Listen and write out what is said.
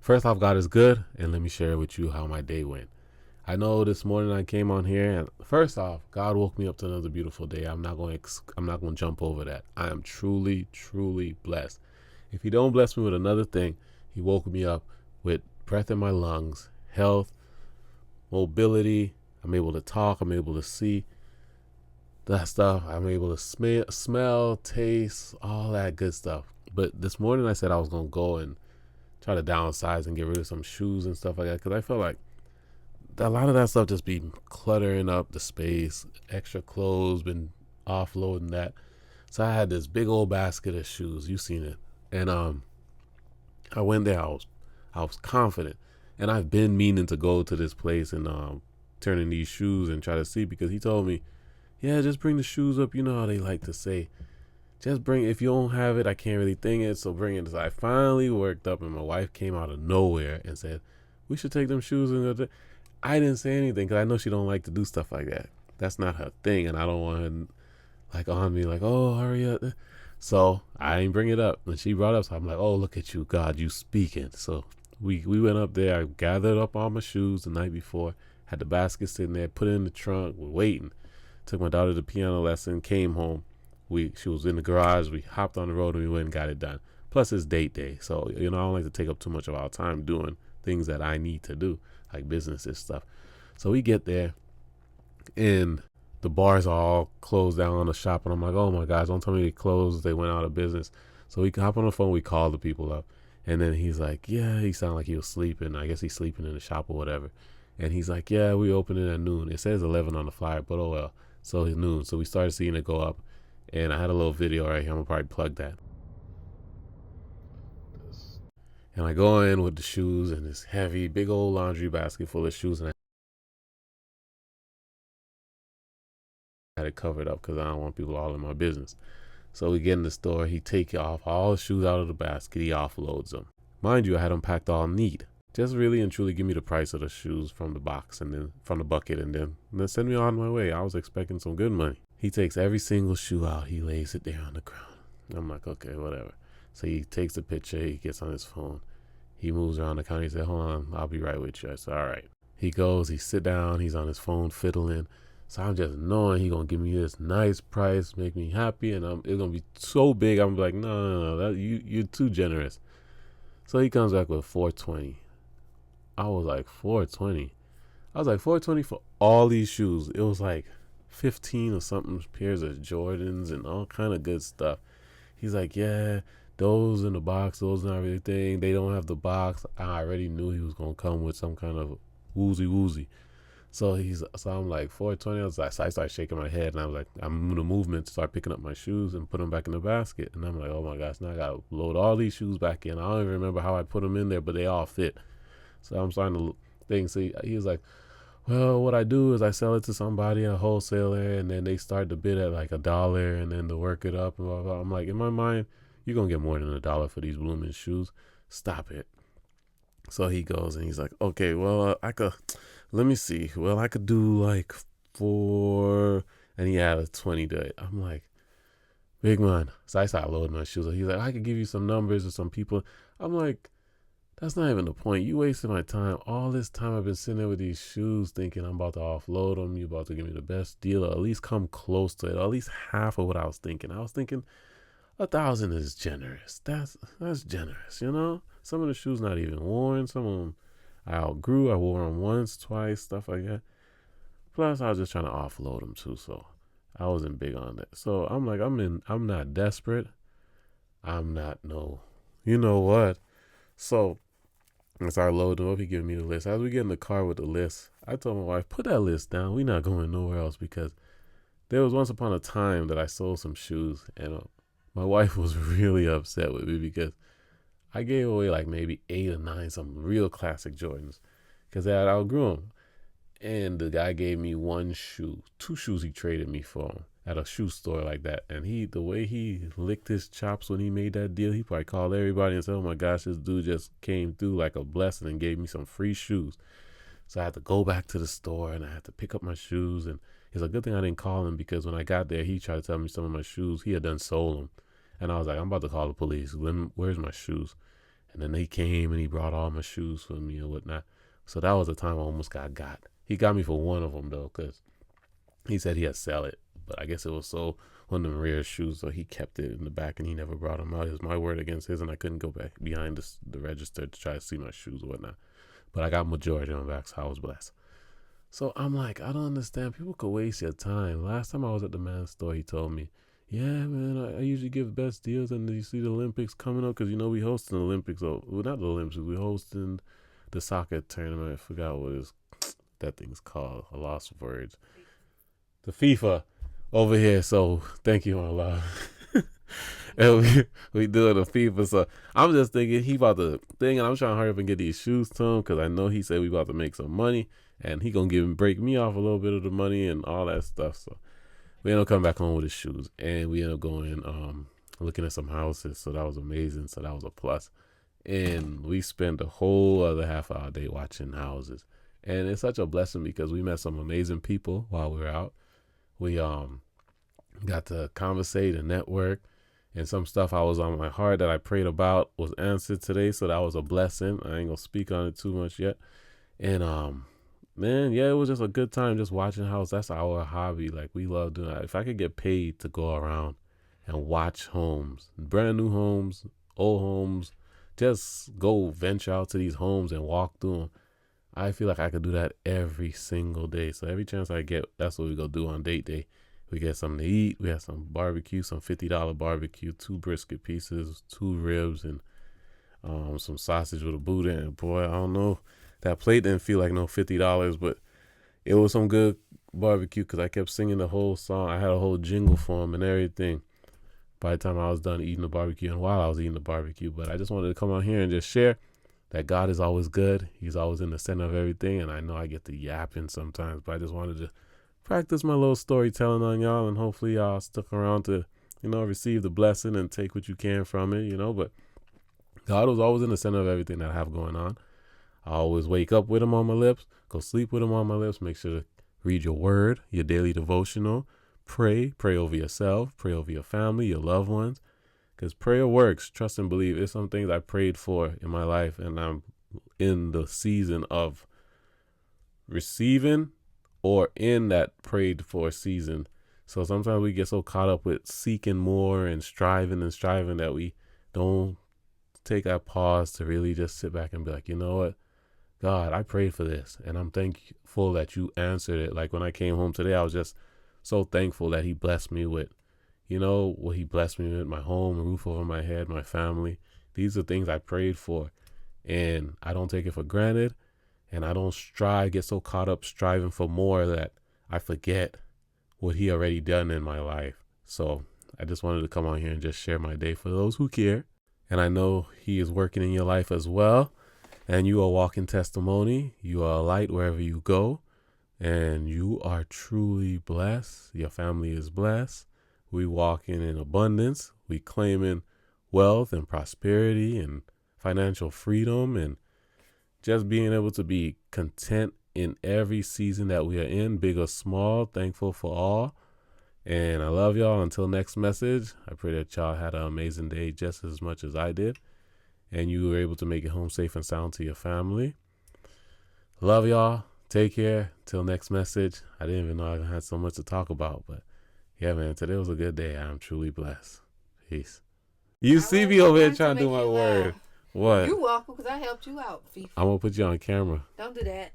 First off, God is good, and let me share with you how my day went. I know this morning I came on here, and first off, God woke me up to another beautiful day. I'm not going to jump over that. I am truly, truly blessed. If He don't bless me with another thing, He woke me up with breath in my lungs, health, mobility. I'm able to talk. I'm able to see that stuff. I'm able to smell, taste, all that good stuff. But this morning I said I was going to go and try to downsize and get rid of some shoes and stuff like that, because I felt like a lot of that stuff just be cluttering up the space. Extra clothes, been offloading that. So I had this big old basket of shoes. You seen it, and I went there. I was confident, and I've been meaning to go to this place and turn in these shoes and try to see, because he told me, yeah, just bring the shoes up. You know how they like to say, just bring, if you don't have it, I can't really think it, so bring it. So I finally worked up, and my wife came out of nowhere and said, we should take them shoes. And I didn't say anything, because I know she don't like to do stuff like that. That's not her thing, and I don't want her like on me like, oh, hurry up. So I didn't bring it up. When she brought it up, so I'm like, oh, look at you, God, you speaking. So we went up there. I gathered up all my shoes the night before, had the basket sitting there, put it in the trunk. We're waiting. Took my daughter to piano lesson, came home. She was in the garage. We hopped on the road and we went and got it done. Plus it's date day, so I don't like to take up too much of our time doing things that I need to do, like business and stuff. So we get there, and the bars are all closed down on the shop, and I'm like, oh my gosh, don't tell me they closed. They went out of business. So we hop on the phone. We call the people up, and then he's like, yeah, he sounded like he was sleeping. I guess he's sleeping in the shop or whatever. And he's like, yeah, we open it at noon. It says 11 on the flyer, but oh well. So it's noon. So we started seeing it go up. And I had a little video right here. I'm going to probably plug that. And I go in with the shoes and this heavy, big old laundry basket full of shoes. And I had it covered up because I don't want people all in my business. So we get in the store. He takes off all the shoes out of the basket. He offloads them. Mind you, I had them packed all neat. Just really and truly give me the price of the shoes from the box and then from the bucket, and then send me on my way. I was expecting some good money. He takes every single shoe out. He lays it there on the ground. I'm like, okay, whatever. So he takes a picture. He gets on his phone. He moves around the counter. He said, hold on, I'll be right with you. I said, all right. He goes, he sit down. He's on his phone fiddling. So I'm just knowing he going to give me this nice price, make me happy. And it's going to be so big. I'm like, no, you're too generous. So he comes back with $420. I was like, $420. I was like, $420 for all these shoes. It was like 15 or something pairs of Jordans and all kind of good stuff. He's like, yeah, those in the box, those not really thing. They don't have the box. I already knew he was gonna come with some kind of woozy. So I'm like, 420. I was like, so I started shaking my head, and I was like, I'm in a movement to start picking up my shoes and put them back in the basket. And I'm like, oh my gosh, now I gotta load all these shoes back in. I don't even remember how I put them in there, but they all fit. So I'm starting to think. So he was like, well, what I do is I sell it to somebody, a wholesaler, and then they start to bid at like $1, and then to work it up and blah, blah. I'm like, in my mind, you're gonna get more than $1 for these blooming shoes. Stop it. So he goes and he's like, okay, well, let me see. Well, I could do like 4, and he added 20 to it. I'm like, big man. So I started loading my shoes. He's like, I could give you some numbers or some people. I'm like, that's not even the point. You wasted my time. All this time I've been sitting there with these shoes thinking I'm about to offload them. You about to give me the best deal, or at least come close to it, or at least half of what I was thinking. I was thinking 1,000 is generous. That's generous, you know? Some of the shoes not even worn. Some of them I outgrew. I wore them once, twice, stuff like that. Plus I was just trying to offload them too, so I wasn't big on that. So I'm like, I'm not desperate. I'm not you know what? So I started loading up. He giving me the list. As we get in the car with the list, I told my wife, put that list down. We're not going nowhere else, because there was once upon a time that I sold some shoes, and my wife was really upset with me because I gave away like maybe 8 or 9 some real classic Jordans, because I had outgrew them. And the guy gave me 1 shoe, 2 shoes he traded me for at a shoe store like that. And the way he licked his chops when he made that deal, he probably called everybody and said, oh my gosh, this dude just came through like a blessing and gave me some free shoes. So I had to go back to the store and I had to pick up my shoes. And it's a good thing I didn't call him, because when I got there, he tried to tell me some of my shoes he had done sold them. And I was like, I'm about to call the police. Where's my shoes? And then he came and he brought all my shoes for me and whatnot. So that was the time I almost got. He got me for one of them though, because he said he'd sell it. But I guess it was so one of them rare shoes, so he kept it in the back and he never brought them out. It was my word against his, and I couldn't go back behind the register to try to see my shoes or whatnot. But I got majority on back, so I was blessed. So I'm like, I don't understand. People could waste your time. Last time I was at the man's store, he told me, yeah, man, I usually give best deals. And you see the Olympics coming up, because, we hosting the Olympics. Well, not the Olympics. We hosting the soccer tournament. I forgot what that thing's called. I lost words. The FIFA over here. So thank you, my love. And we doing the FIFA. So I'm just thinking he about to thing, and I'm trying to hurry up and get these shoes to him, because I know he said we about to make some money, and he gonna break me off a little bit of the money and all that stuff. So we end up coming back home with his shoes, and we end up going looking at some houses. So that was amazing. So that was a plus. And we spent the whole other half of our day watching houses, and it's such a blessing because we met some amazing people while we were out. We got to conversate and network, and some stuff I was on my heart that I prayed about was answered today. So that was a blessing. I ain't gonna speak on it too much yet. And man, yeah, it was just a good time just watching houses. That's our hobby. Like, we love doing that. If I could get paid to go around and watch homes, brand new homes, old homes, just go venture out to these homes and walk through them, I feel like I could do that every single day. So every chance I get, that's what we go do on date day. We get something to eat. We have some barbecue, some $50 barbecue, 2 brisket pieces, 2 ribs, and some sausage with a Buddha. And boy, I don't know, that plate didn't feel like no $50, but it was some good barbecue, because I kept singing the whole song. I had a whole jingle for him and everything by the time I was done eating the barbecue and while I was eating the barbecue. But I just wanted to come out here and just share that God is always good. He's always in the center of everything. And I know I get to yapping sometimes, but I just wanted to practice my little storytelling on y'all, and hopefully y'all stuck around to, receive the blessing and take what you can from it, but God was always in the center of everything that I have going on. I always wake up with him on my lips, go sleep with him on my lips. Make sure to read your word, your daily devotional, pray over yourself, pray over your family, your loved ones, because prayer works. Trust and believe. It's some things I prayed for in my life, and I'm in the season of receiving, or in that prayed for season. So sometimes we get so caught up with seeking more and striving that we don't take that pause to really just sit back and be like, you know what, God, I prayed for this, and I'm thankful that you answered it. Like when I came home today, I was just so thankful that he blessed me with, what he blessed me with: my home, a roof over my head, my family. These are things I prayed for, and I don't take it for granted. And I don't get so caught up striving for more that I forget what he already done in my life. So I just wanted to come on here and just share my day for those who care. And I know he is working in your life as well. And you are walking testimony. You are a light wherever you go. And you are truly blessed. Your family is blessed. We walking in abundance. We claiming wealth and prosperity and financial freedom, and just being able to be content in every season that we are in, big or small, thankful for all. And I love y'all. Until next message, I pray that y'all had an amazing day just as much as I did, and you were able to make it home safe and sound to your family. Love y'all. Take care. Till next message. I didn't even know I had so much to talk about, but yeah, man, today was a good day. I'm truly blessed. Peace. You see me over here trying to do my word. What? You're welcome, because I helped you out, Fifi. I'm going to put you on camera. Don't do that.